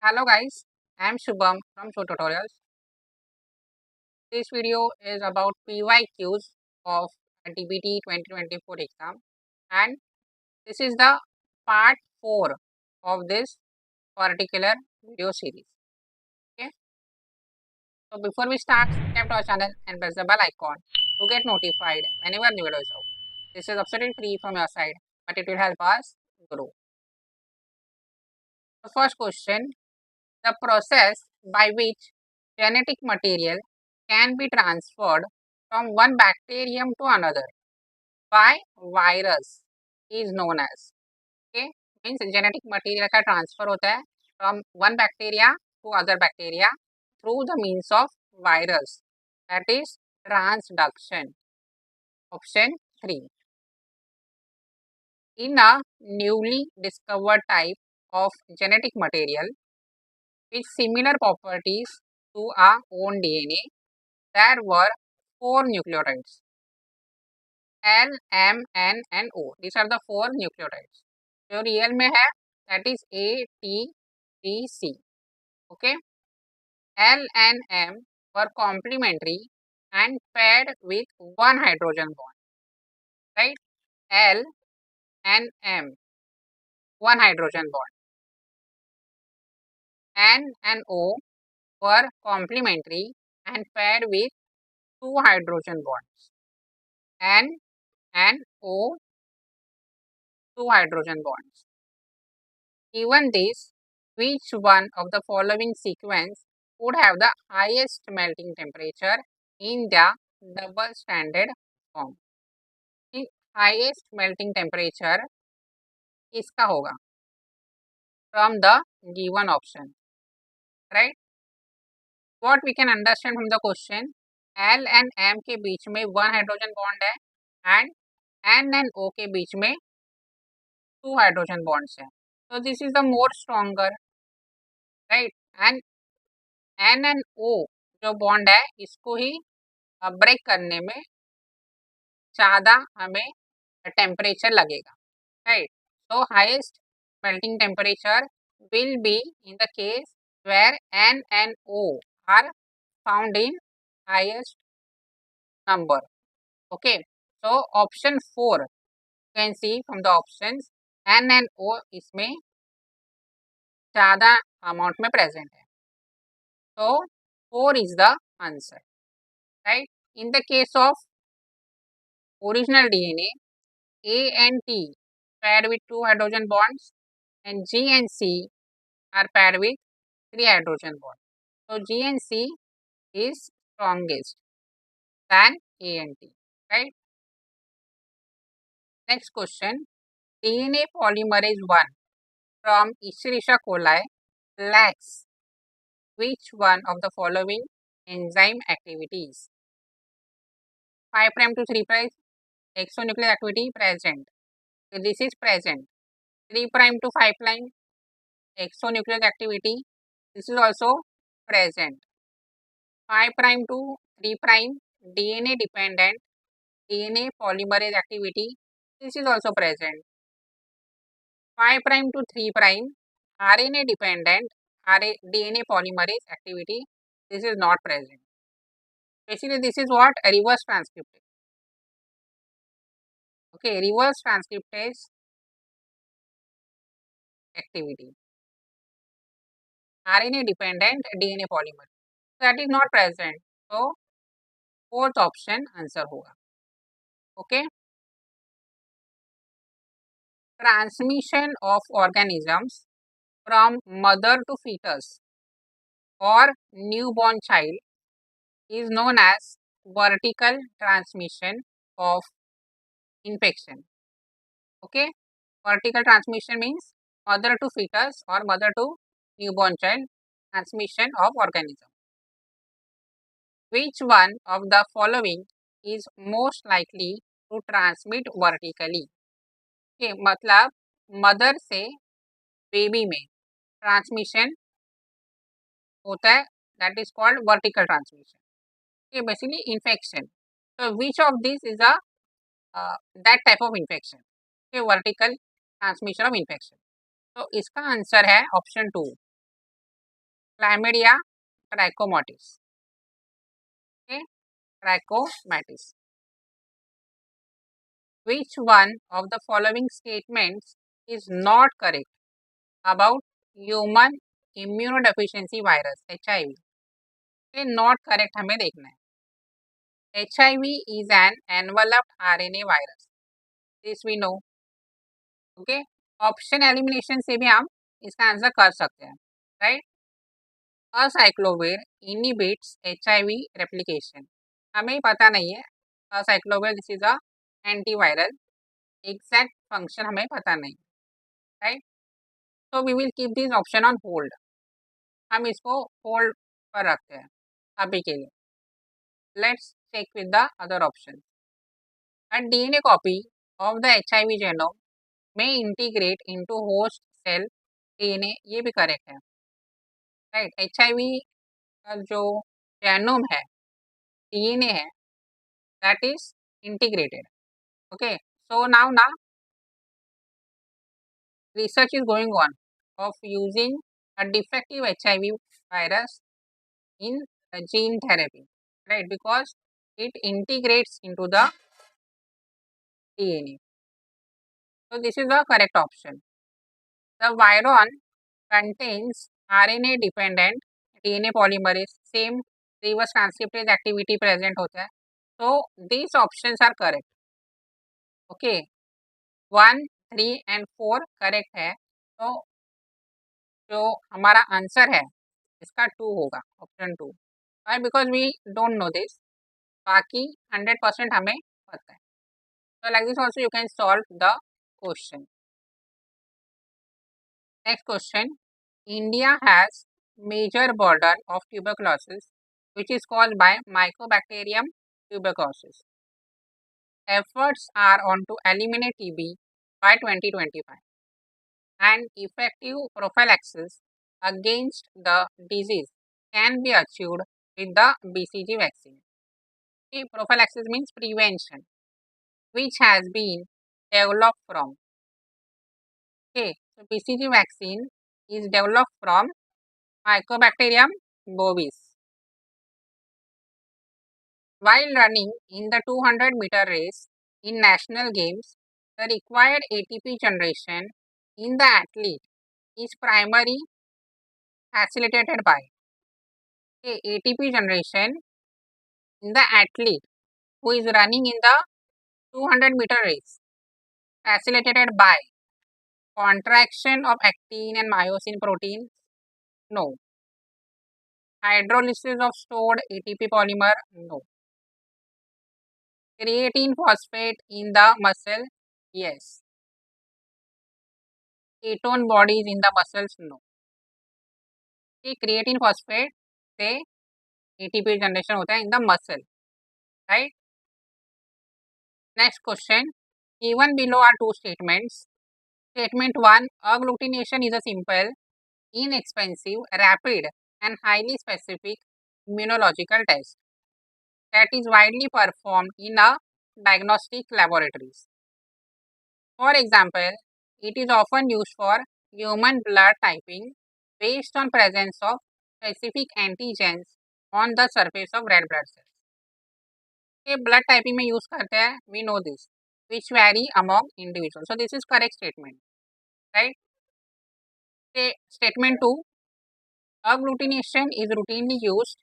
Hello guys, I am Shubham from Show Tutorials. This video is about PYQs of DBT 2024 exam, and this is the part 4 of this particular video series. Okay, so before we start, subscribe to our channel and press the bell icon to get notified whenever new videos out. This is absolutely free from your side, but it will help us grow. The first question: the process by which genetic material can be transferred from one bacterium to another by virus is known as. Okay, means genetic material का transfer होता है from one bacteria to other bacteria through the means of virus, that is transduction. Option 3. In a newly discovered type of genetic material with similar properties to our own DNA, there were 4 nucleotides: L, M, N and O. These are the 4 nucleotides. जो real में है that is A, T, G, C. Okay. L and M were complementary and paired with one hydrogen bond. Right? L and M, one hydrogen bond. N and O were complementary and paired with two hydrogen bonds. N and O, two hydrogen bonds. Given this, which one of the following sequence would have the highest melting temperature in the double stranded form? The highest melting temperature इसका होगा from the given option, right? What we can understand from the question, L and M के बीच में one hydrogen bond है and N and O के बीच में two hydrogen bonds है. So this is the more stronger, right? And N and O जो bond है इसको ही break करने में ज़्यादा हमें टेम्परेचर लगेगा, right? So highest melting temperature will be in the case where N and O are found in highest number. Okay, so option 4 you can see from the options N and O इसमें ज़्यादा amount में present है. So 4 is the answer, right? In the case of original DNA, A and T paired with 2 hydrogen bonds and G and C are paired with 3 hydrogen bonds. So G and C is strongest than A and T, right? Next question, DNA polymerase 1 from Escherichia coli lacks which one of the following enzyme activities? 5' to 3' exonuclear activity present. So this is present. 3' to 5' exonuclear activity, this is also present. 5' to 3' DNA dependent DNA polymerase activity, this is also present. 5' to 3' RNA dependent DNA polymerase activity, this is not present. Basically this is what a reverse transcriptase. Okay, reverse transcriptase activity, RNA dependent DNA polymer, that is not present. So fourth option answer होगा. Okay, transmission of organisms from mother to fetus or newborn child is known as vertical transmission of infection. Okay, vertical transmission means mother to fetus or mother to newborn child transmission of organism. Which one of the following is most likely to transmit vertically? Okay, मतलब mother से baby में transmission होता है, that is called vertical transmission. Okay, basically infection. So which of these is a that type of infection? Okay, vertical transmission of infection. तो इसका answer है option 2, Chlamydia trachomatis. Okay, trachomatis. Which one of the following statements is not correct about human immunodeficiency virus HIV? Okay, not correct हमें देखना है. HIV is an enveloped RNA virus. This we know. Okay, option elimination से भी हम इसका answer कर सकते हैं, right. Acyclovir inhibits HIV replication. हमें पता नहीं है acyclovir this is a antiviral. Exact function हमें पता नहीं, right. So we will keep this option on hold. हम इसको होल्ड पर रखते हैं अभी के लिए. Let's check with the other option. A DNA copy of the HIV genome may integrate into host cell DNA. ये भी करेक्ट है, राइट. HIV का जो जेनोम है, DNA है, that is integrated. Okay, so now research is going on of using a defective HIV virus in gene therapy, right, because it integrates into the DNA. So this is the correct option. The viron contains RNA dependent DNA polymerase, same reverse transcriptase activity present होता है. So these options are correct. Okay, 1, 3 and 4 correct है. तो जो हमारा answer है इसका 2 होगा, option 2. Why? Because we don't know this. बाकी 100% हमें पता है. So like this also you can solve the question. Next question. India has major burden of tuberculosis which is caused by Mycobacterium tuberculosis. Efforts are on to eliminate TB by 2025 and effective prophylaxis against the disease can be achieved with the BCG vaccine. Okay, prophylaxis means prevention, which has been developed from. Okay, so BCG vaccine is developed from Mycobacterium bovis. While running in the 200-meter race in national games, the required ATP generation in the athlete is primarily facilitated by. Okay, ATP generation in the athlete who is running in the 200-meter race facilitated by contraction of actin and myosin protein? No. Hydrolysis of stored ATP polymer? No. Creatine phosphate in the muscle? Yes. Ketone bodies in the muscles? No. Okay, creatine phosphate से ATP generation होता है in the muscle, right? Next question. Given below are two statements. Statement 1, agglutination is a simple, inexpensive, rapid and highly specific immunological test that is widely performed in a diagnostic laboratories. For example, it is often used for human blood typing based on presence of specific antigens on the surface of red blood cells. ये blood typing में use करते हैं, we know this, which vary among individuals. So this is correct statement, right? Statement 2, agglutination is routinely used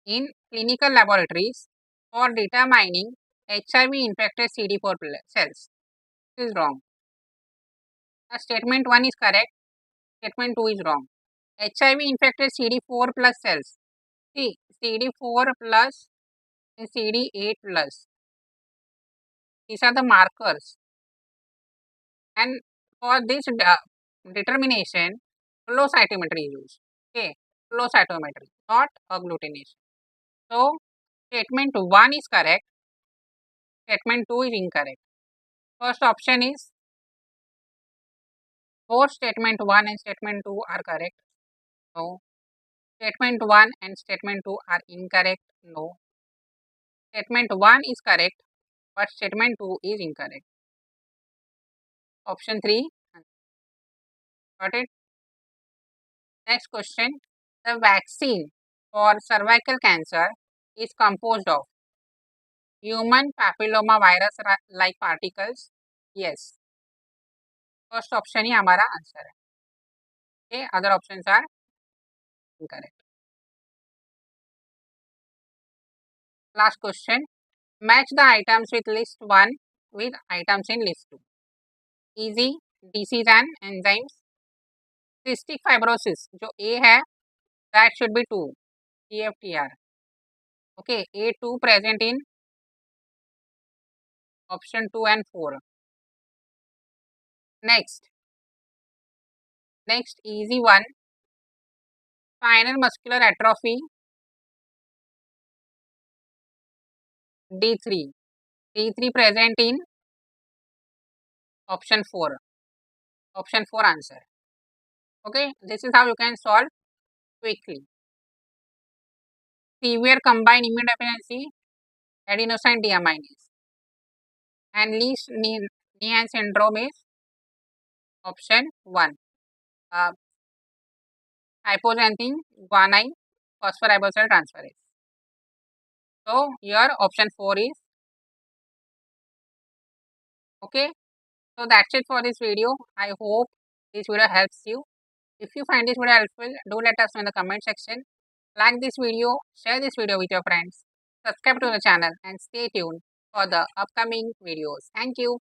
in clinical laboratories for determining HIV infected CD4 cells. This is wrong. Statement 1 is correct. Statement 2 is wrong. HIV infected CD4 plus cells. See, CD4 plus and CD8 plus. These are the markers. And for this determination, flow cytometry is used. Okay, flow cytometry, not agglutination. So, statement 1 is correct. Statement 2 is incorrect. First option is both statement 1 and statement 2 are correct. No. Statement 1 and statement 2 are incorrect. No. Statement 1 is correct, but statement 2 is incorrect. Option 3. Got it? Next question. The vaccine for cervical cancer is composed of human papilloma virus like particles. Yes, first option ही हमारा answer है. Okay, other options are incorrect. Last question. Match the items with list 1 with items in list 2. Easy, disease and enzymes. Cystic fibrosis, जो A है, that should be 2, CFTR. Okay, A2 present in option 2 and 4. Next easy one. Spinal muscular atrophy, D3. D3 present in option 4. Option 4 answer. Okay, this is how you can solve quickly. Severe combined immunodeficiency, adenosine deaminase. And least Nyhan syndrome is option 1. Hypoxanthine guanine phosphoriboside transferase. So here option 4 is okay. So that's it for this video. I hope this video helps you. If you find this video helpful, do let us know in the comment section. Like this video, share this video with your friends, subscribe to the channel and stay tuned for the upcoming videos. Thank you.